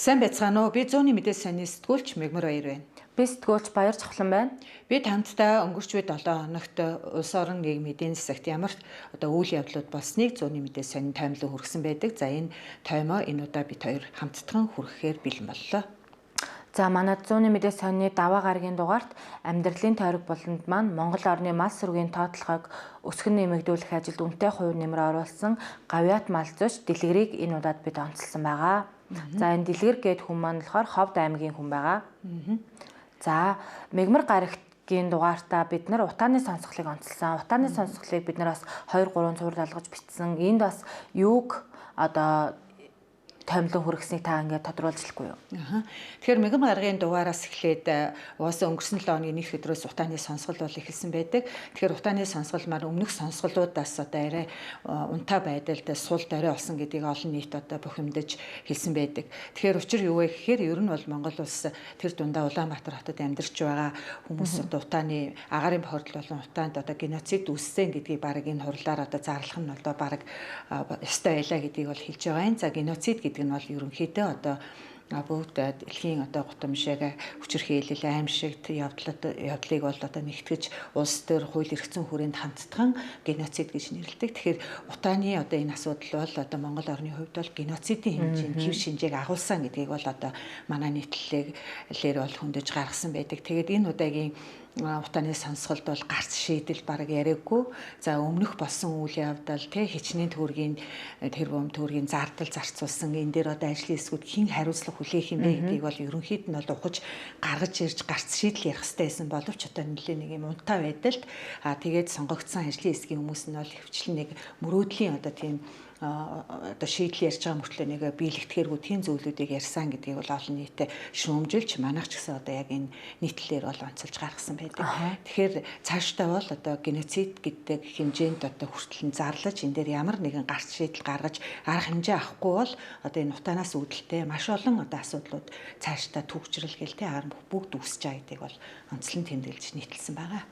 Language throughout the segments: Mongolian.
Сайн байцгаана уу? Би зууны мэдээ саний сэтгүүлч Мегмар Баяр байна. Би сэтгүүлч Баяр Цохлон байна. Бид хамтдаа өнгөрч буй 7 хоногт улс орон нийгмийн эдийн засагт ямар үйл явдлууд болсныг зууны мэдээ саний таймлан хүргэсэн байдаг. За энэ таймаа энэ удаа бид хоёр хамтдхан хүргэхээр бэлэн боллоо. За манай зууны мэдээ саний даваа гарагийн дугаарт амьдралын тойрог болонд маань Монгол орны мал сүргийн тоотлогыг өсгөн нэмэгдүүлэх ажилд үнэтэй хувь нэмэр оруулсан Гавьяат мал зүйч дэлгэрийг энэ удаад бид онцлсан байгаа. За энэ дэлгэр гээд хүн маань болохоор Ховд аймгийн хүн байгаа. За Мегмар гарагтгийн дугаартаа бид нар утааны сонсголыг онцлсан. Утааны сонсголыг бид нар бас 2 3 цуврал алгаж бичсэн. Энд бас юуг одоо таймлан хүргэснийг та ингээд тодруулж хэлэхгүй юу? Тэгэхээр Мегмар гарагийн дугаараас эхлээд угаасаа өнгөрсөн 7 хоногийн нэг өдрөөс утааны сонсгол бол эхэлсэн байдаг. Тэгэхээр утааны сонсгол маань өмнөх сонсголуудаас одоо арай унтаа байдалд сул дорой болсон гэдгийг олон нийт одоо бухимдаж хэлсэн байдаг. Тэгэхээр учир юу вэ гэхээр ер нь бол Монгол улс тэр дундаа Улаанбаатар хотод амьдарч байгаа хүмүүс одоо утааны агаарын бохирдол болон утаанд одоо геноцид үүссэн гэдгийг баг энэ хурлаар одоо зарлах нь одоо баг ёстой байлаа гэдгийг бол хэлж байгаа юм. За геноцид гэдэг нь бол ерөнхийдөө одоо бүгд дэлхийн одоо гутамшааг хүчирхийлэл аимшигт явдлыг бол одоо нэгтгэж улс төр хууль эрх зүйн хүрээнд хандтхан геноцид гэж нэрлэдэг. Тэгэхээр утааны одоо энэ асуудал бол одоо Монгол орны хувьд бол геноцидын хэмжээнд хэв шинжээг агуулсан гэдгийг бол одоо манай нийтлэлээр бол хөндөж гаргасан байдаг. Тэгээд энэ удаагийн утааны сонсголд бол гарц шийдэл баг яриаггүй. За өмнөх болсон үйл явдал хичнээн төгрөгийн зардал зарцуулсан энэ дээр одоо ажлын хэсгүүд хэн хариуцлага хүлээх юм бэ гэдгийг бол ерөнхийд нь бол ухаж гаргаж ирж гарц шийдэл ярих хэрэгтэй байсан боловч одоо нэлээд нэг юм унтаа байдалд тэгээд сонгогдсон ажлын хэсгийн хүмүүс нь бол хөвчлэн нэг мөрөөдлийн одоо тийм одоо шийдэл ярьж байгаа мөртлөө нэг биелэгдэхэргүй тийм зүйлүүдийг ярьсан гэдгийг бол олон нийтэд шүүмжилж манайх ч гэсэн одоо яг энэ нийтлэлээр бол онцолж гаргасан байдаг. Тэгэхээр цаашдаа бол одоо геноцид гэдэг хэмжээнд одоо хүртэл нь зарлаж энэ дээр ямар нэгэн гарц шийдэл гаргаж арга хэмжээ авахгүй бол одоо энэ утаанаас үүдэлтэй маш олон одоо асуудлууд цаашдаа төвчрэлгээл бүгд үүсэж байгаа гэдгийг бол онцлон тэмдэглэж нийтэлсэн байгаа.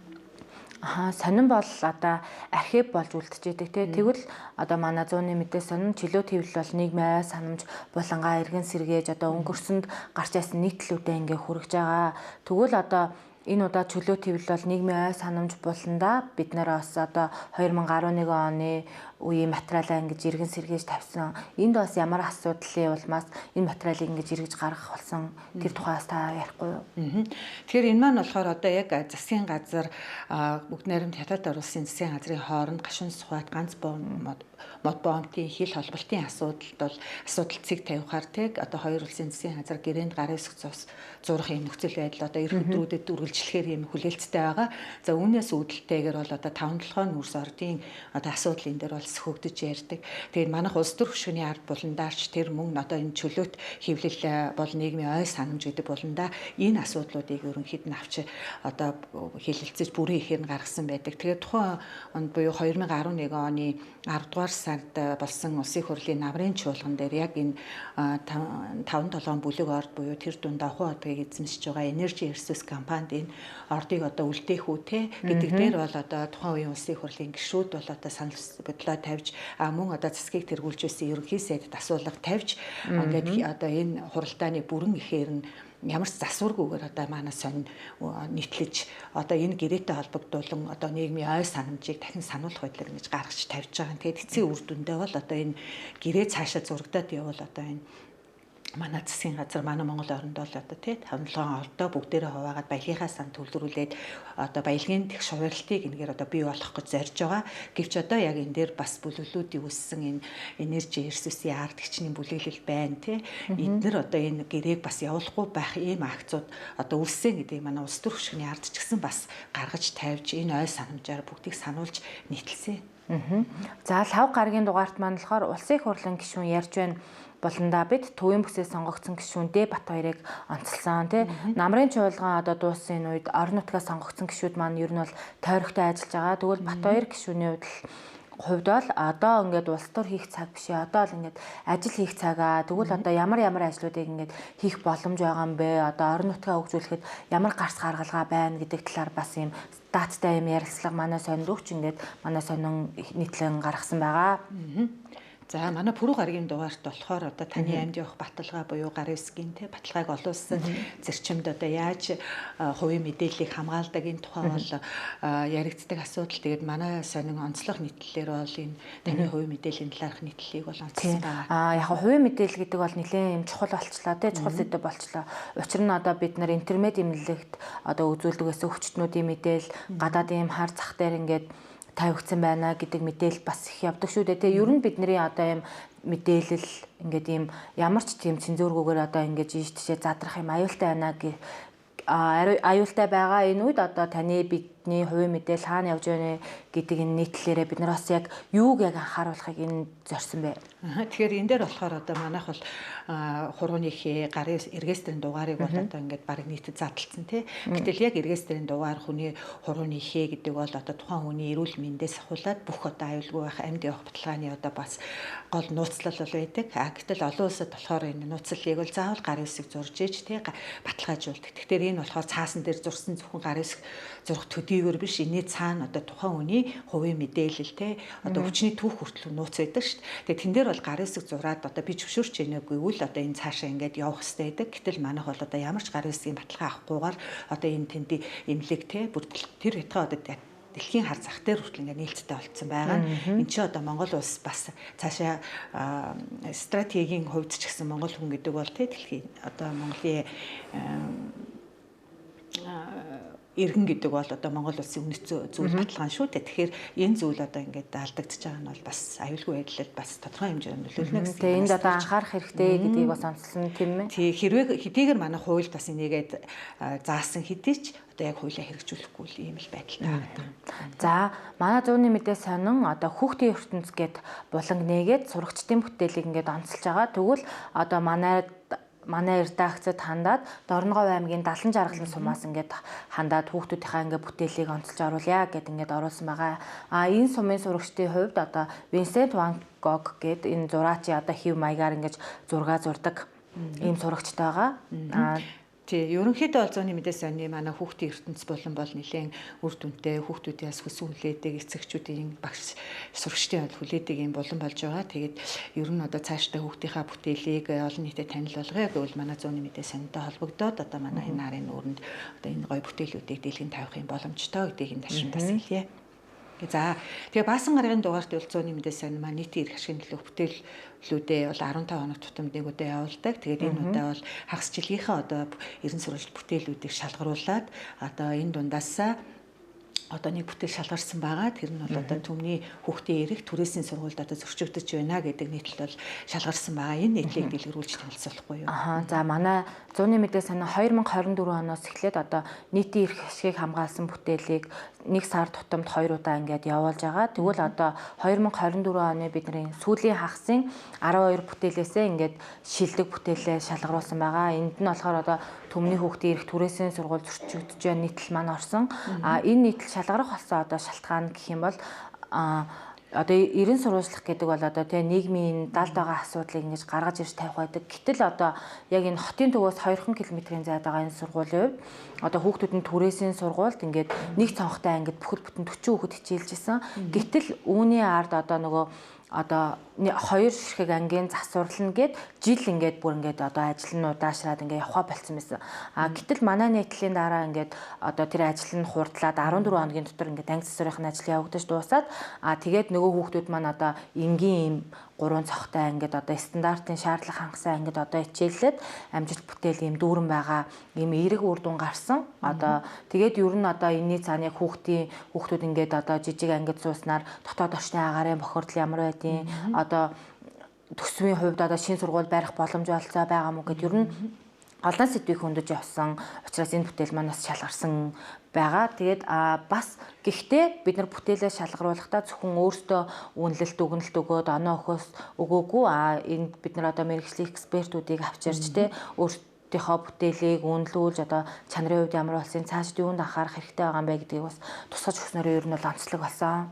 Сонин бол одоо архив болж үлдчихэдэг тэгвэл одоо манай зууны мэдээ сонин чөлөө твл бол нийгмийн ай санамж булангаа иргэн сэргээж одоо өнгөрсөнд гарч ясан нийтлүүдэд ингээ хүрэж байгаа. Тэгвэл одоо энэ удаа чөлөө твл бол нийгмийн ай санамж буландаа бид нэр бас одоо 2011 оны үеийн материалаа ингэж иргэн сэргээж тавьсан. Энд бас ямар асуудлын улмаас энэ материалыг ингэж эргэж гаргах болсон тэр тухайс та ярихгүй юу? Тэгэхээр энэ маань болохоор одоо яг засгийн газар бүгд найрамд хятад оруулсан засгийн газрын хооронд гашуун сухад ганц мод бомбын хил холболтын асуудалцыг тавихаар одоо хоёр улсын засгийн газар гэрээнд гарын хэсэг зурах юм нөхцөл байдал одоо эх өдрүүдэд үргэлжлэхээр юм хүлээлттэй байгаа. За үүнээс үүдэлтэйгээр бол одоо 5-7 нүрс ордын одоо асуудал энэ дээр бол хөгдөж ярьдаг. Тэгээд манайх улс төр хөшгөний ард буландаарч тэр мөн одоо энэ чөлөөт хэвлэл бол нийгмийн ой санамж гэдэг буландаа энэ асуудлуудыг ерөнхийд нь авч одоо хэлэлцэж бүрэн ихээр нь гаргасан байдаг. Тэгээд тухайн онд буюу 2011 оны 10 дугаар сард болсон улсын хурлын намрын чуулган дээр яг энэ 5-7 бүлэг орд буюу тэр дунд ахуй одгийг эзэмшиж байгаа Energy Resource компанид энэ ордыг одоо үлдээх үү гэдэг дээр бол одоо тухайн үеийн улсын хурлын гишүүд бол одоо санал бодлоо тавьж мөн одоо засгийг тэргүүлж байсан ерөнхий сайдд асуулга тавьж ингээд одоо энэ хуралдааны бүрэн ихээр нь ямар ч засваргүйгээр одоо манай сонин нийтлэж одоо энэ гэрээтэй холбогдуулан одоо нийгмийн ой санамжийг дахин сануулах байдлаар ингэж гаргаж тавьж байгаа. Тэгээд эцсийн үр дүндээ бол одоо энэ гэрээ цаашаа зурагдаад явбал одоо энэ манай засгийн газар манай Монгол оронд бол одоо 5-7 ордоо бүгдээрээ хуваагаад баялагийнхаа сан төвлөрүүлээд одоо баялагын тех шууралтыг энэгээр одоо бий болгох гэж зорж байгаа. Гэвч одоо яг энэ дээр бас бүлэглүүдийн үссэн энэ Energy Resource-ийн ард гिचний бүлэглэл байна эдгээр одоо энэ гэрээг бас явуулахгүй байх ийм акцууд одоо үссэн гэдгийг манай улс төр хөшгөний ард ч гэсэн бас гаргаж тавьж энэ ой санамжаар бүгдийг сануулж нийтэлсэн. За лав гарагийн дугаарт маань болохоор улсын их хурлын гишүүн ярьж байна. Болондоо бид төвийн бүсээс сонгогдсон гишүүн Д-Бат хоёрыг онцлсан намрын чуулган одоо дууссан үед орон нутгаас сонгогдсон гишүүд маань ер нь бол тойрогтой ажиллаж байгаа. Тэгвэл Бат хоёр гишүүний хувьд бол одоо ингээд улс төр хийх цаг биш одоо л ингээд ажил хийх цагаа тэгвэл одоо ямар ажлуудыг ингээд хийх боломж байгаа юм бэ? Одоо орон нутгаа хөгжүүлэхэд ямар гарц гаргалгаа байна гэдэг талаар бас юм дааттай юм ярилцлага манай сонинд өгч ингээд манай сонин нийтлэн гаргасан байгаа. За манай Пүрэв гарагийн дугаарт болохоор одоо таны амьд явах баталгаа буюу гарын үсгийн те баталгааг олуулсан зэрчимд одоо яаж хувийн мэдээллийг хамгаалдаг энэ тухай бол яригддаг асуудал. Тэгээд манай сонин онцлог нийтлэлээр бол энэ таны хувийн мэдээллийн талаарх нийтлэлийг бол онцлсан байна. Яг хувийн мэдээлэл гэдэг бол нэлээд юм чухал болчлаа те чухал сэдв болчлаа. Учир нь одоо бид нар интернет имлэгт одоо үзүүлдэг гэсэн өвчтнүүдийн мэдээлэл гадаадын хар зах дээр ингээд тавигдсан байна гэдэг мэдээлэл бас их явдаг шүү дээ. Тэгээ ер нь бидний одоо юм мэдээлэл ингээд юм ямар ч тийм цензуургүйгээр одоо ингээд ийш тийшээ задрах юм аюултай байна аюултай байгаа энэ үед одоо таны бидний хувийн мэдээлэл хаана явж байна гэдэг энэ нийтлэлээрээ бид нар бас яг юуг яг анхааруулахыг энэ зорьсон бэ? Тэгэхээр энэ дээр болохоор одоо манайх бол хурууныхээ гарын регистрийн дугаарыг бол одоо ингээд баг нийтэд задлцсан тий. Гэтэл яг регистрийн дугаар хүний хурууныхээ гэдэг бол одоо тухайн хүний эрүүл мэндээс ахуулаад бүх одоо аюулгүй байх амьд явах баталгааны одоо бас гол нууцлал бол байдаг. Гэтэл олон улсад болохоор энэ нууцлалыг бол заавал гарын үсэг зурж ээж тий баталгаажуулдаг. Тэгэхээр энэ болохоор цаасан дээр зурсан зөвхөн гарын үсэг зурх төдийгөр биш энэ цаана одоо тухайн хүний хувийн мэдээлэл тий одоо хүчний түүх хүртэл нууц байдаг шүү дээ. Тэгээ тэн дээр бол гарын үсэг зураад одоо би зөвшөөрч ийнэгүй үл одоо энэ цаашаа ингээд явах хэрэгтэй байдаг. Гэтэл манайх бол одоо ямар ч гарын үсгийн баталгаа авахгүйгээр одоо энэ тэнд имлэг тий бүр тэр хэтгээ одоо дэлхийн хар зах дээр хүртэл ингээд нээлттэй болцсон байгаа. Энд чи одоо Монгол улс бас цаашаа стратегийн хувьд ч гэсэн Монгол хүн гэдэг бол тий дэлхийн одоо Монголын иргэн гэдэг бол одоо Монгол улсын үнэт зүйл баталгаан шүү дээ. Тэгэхээр энэ зүйл одоо ингээд алдагдчихж байгаа нь бол бас аюулгүй байдлаар бас тодорхой хэмжээнд нөлөөлнө гэсэн. Тэгээ энд одоо анхаарах хэрэгтэй гэдгийг бас онцлон тийм ээ. Тий хэрвээ хэдийгээр манай хууль бас энийгээд заасан хэдий ч одоо яг хуулиа хэрэгжүүлэхгүй л ийм л байдалтай байгаа. За манай зүүнний мэдээ сонин одоо хүүхдийн ертөнц гээд буланг нээгээд сурагчдын бүтээлийг ингээд онцолж байгаа. Тэгвэл одоо манай редакцид хандаад Дорногов аймгийн 70 жаргалан сумаас ингээд хандаад хүүхдүүдийнхаа ингээд бүтээлийг онцолж оруулъя гэд ингээд оруулсан байгаа. Энэ сумын сурагчдын хувьд одоо Винсент Ван Гог гээд энэ зураачи одоо хэв маягаар ингээд зураг зурдаг ийм сурагчтай байгаа. Тий, ерөнхийдөө бол зооны мэдээ сонины манай хүүхдийн ертөнц болон бол нэлээд үр дүнтэй хүүхдүүдээс хүссэн хүлээдэг эцэгчүүдийн багш сурагчдын хүлээдэг юм болон болж байгаа. Тэгээд ер нь одоо цаашдаа хүүхдийнхаа бүтээлийг олон нийтэд танил болгоё гэвэл манай зооны мэдээ сонинтой холбогдоод одоо манай энэ нарын нүүрэнд одоо энэ гоё бүтээлүүдийг дэлгэн тавих юм боломжтой гэдгийг энэ ташин бас хэлье. За тэгээ Баасан гарагийн дугаарт бол зооны мэдээ сонин маань нийтийн эрх ашигын төлөөх бүтээллүүдээ бол 15 хоног тутамд нэг удаа явуулдаг. Тэгээд энэ удаа бол хагас жилийнхээ одоо ерөн сурвалж бүтээлүүдийг шалгаруулад одоо энэ дундаасаа одоо нэг бүтээл шалгарсан байгаа. Тэр нь бол одоо түмний хүүхдийн эрх түрээсийн сургуульд одоо зөрчигдөж байна гэдэг нийтлэл бол шалгарсан байгаа. Энэ нийтлийг дэлгэрүүлж танилцуулахгүй юу? За манай зууны мэдээ санаа 2024 оноос эхлээд одоо нийтийн эрх ашигыг хамгаалсан бүтээлийг нэг сар тутамд 2 удаа ингээд явуулж байгаа. Тэгвэл одоо 2024 оны бидний сүүлийн хагасын 12 бүтээлээсээ ингээд шилдэг бүтээлээ шалгаруулсан байгаа. Энд нь болохоор одоо түмний хүүхдийн эрх түрээсийн сургууль зөрчигдөж байна нийтлэл маань орсон. Энэ нийтлэл шалгарах болсон одоо шалтгаан гэх юм бол одоо ерэн сурвалжлах гэдэг бол одоо тэгээ нийгмийн далд байгаа асуудлыг ингэж гаргаж ирж тавих байдаг. Гэтэл одоо яг энэ хотын төвөөс 2 км-ийн зайд байгаа энэ сургуулийн хувьд одоо хүүхдүүд нь түрээсийн сургуульд ингээд нэг цонхтой ангид бүхэл бүтэн 40 хүүхэд хичээлжсэн. Гэтэл үүний ард одоо нөгөө одоо 2 ширхэг ангийн засварлна гэд жил ингээд бүр ингээд одоо ажил нь удаашраад ингээд явха болцсон байсан. Гэтэл манай нийтлэлийн дараа ингээд одоо тэр ажил нь хурдлаад 14 хоногийн дотор ингээд анги засварын ажил явагдаж дуусаад тэгээд нөгөө хүүхдүүд маань одоо энгийн 3 цохтой ангид одоо стандартын шаардлага хангасан ангид одоо хичээллээд амжилт бүтээл юм дүүрэн байгаа юм эерэг үр дүн гарсан. Одоо тэгээд ер нь одоо энэний цааны хүүхдүүд ингээд одоо жижиг ангид сууснаар дотоод орчны агарын бохирдол ямар байдیں۔ Одоо төсвийн хувьд одоо шинэ сургууль барих боломж олцоо байгаа мó гэд ер нь олон сэдвийг хөндөж явсан. Учраас энэ бүтээл маань бас шалгарсан байгаа. Тэгээд бас гэхдээ бид нар бүтээлээ шалгаруулахдаа зөвхөн өөртөө үнэлэлт өгнөлт өгөөд оноо өхөөс өгөөгүй энэ бид нар одоо мэргэжлийн экспертүүдийг авчирч тэ өөртөөхөө бүтээлийг үнэлүүлж одоо чанарын хувьд ямар болсон, цаашд юунд анхаарах хэрэгтэй байгаа юм бэ гэдгийг бас тусгаж өгснөөр ер нь бол онцлог болсон.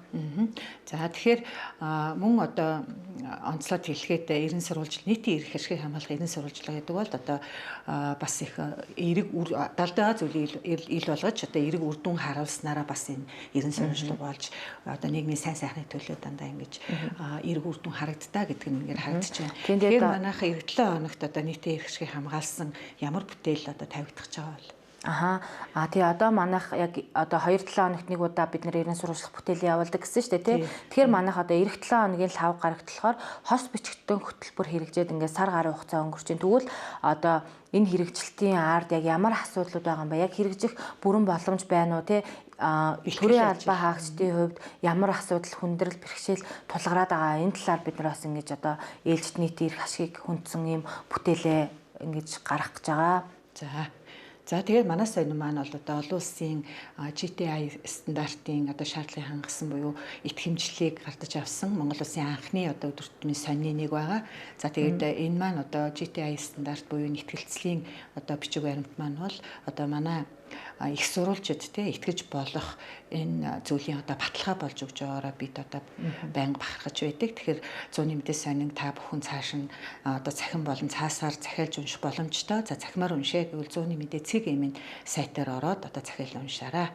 За тэгэхээр мөн одоо онцлог хэлэхэд эрен сурвалж нийтийн эрх хэршгийг хамгаалах эрен сурвалжлага гэдэг бол одоо бас их эрэг далдаа зүйлийг ил болгож одоо эрэг үр дүн харуулснараа бас энэ эрен сурвалжлага болж одоо нийгмийн сайн сайхны төлөө дандаа ингэж эрэг үр дүн харагдтаа гэдэг нь ингээд харагдаж байна. Тэгэхээр манайх 7 хоногт одоо нийтийн эрх хэршгийг хамгаалсан ямар бүтээл одоо тавигдах гэж байгаа бол тий одоо манайх яг одоо 2-7 хоногт нэг удаа бид нэр эрен сурвалжлах бүтээлийг явуулдаг гэсэн шүү дээ тий. Тэгэхээр манайх одоо эх 7 хоногийн лав гарагдлахаар хос бичгтэн хөтөлбөр хэрэгжээд ингээд сар гарын хугацаа өнгөрч чинь тэгвэл одоо энэ хэрэгжилтийн ард яг ямар асуудлууд байгаа юм бэ? Яг хэрэгжих бүрэн боломж байна уу тий? Төрийн албаа хаагчдын хувьд ямар асуудал хүндрэл бэрхшээл тулгараад байгаа энэ талаар бид нар бас ингэж одоо ээлжид нийтийн эрх ашгийг хүндсэн юм бүтээлээ ингэж гаргах гэж байгаа. За тэгээд манай соён маань бол одоо олон улсын GTI стандартын одоо шаардлагыг хангасан буюу итгэмжлэлийг гардаж авсан Монгол улсын анхны одоо өдөр тутмын соёлын нэг байгаа. За тэгээд энэ маань одоо GTI стандарт буюу нэтгэлцлийн одоо бичиг баримт маань бол одоо манай их сурвалжид итгэж болох энэ зүйлийн одоо баталгаа болж өгж байгаараа бид одоо байнга бахархаж байдаг. Тэгэхээр зууны мэдээ сонин та бүхэн цааш нь одоо цахим болон цаасаар захиалж унших боломжтой. За цахимаар уншээ гэвэл зууны мэдээ цэг эмийн сайтаар ороод одоо захиал уншаарай.